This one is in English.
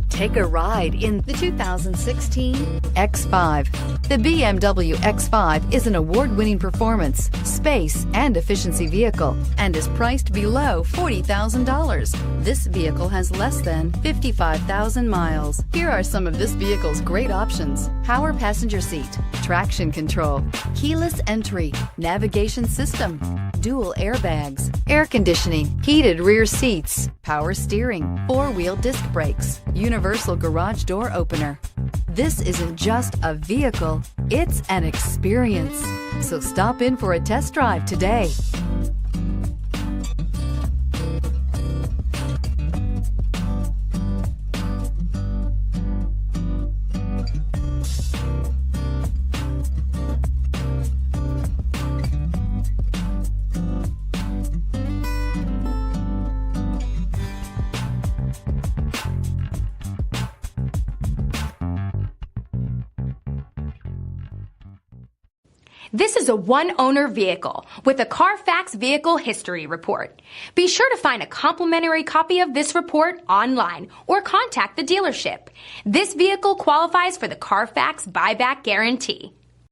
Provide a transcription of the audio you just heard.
Take a ride in the 2016 X5. The BMW X5 is an award-winning performance, space, and efficiency vehicle and is priced below $40,000. This vehicle has less than 55,000 miles. Here are some of this vehicle's great options: power passenger seat, traction control, keyless entry, navigation system, dual airbags, air conditioning, heated rear seats, power steering, four-wheel disc brakes, universal garage door opener. This isn't just a vehicle, it's an experience. So stop in for a test drive today. This is a one-owner vehicle with a CARFAX Vehicle History Report. Be sure to find a complimentary copy of this report online or contact the dealership. This vehicle qualifies for the CARFAX Buyback Guarantee.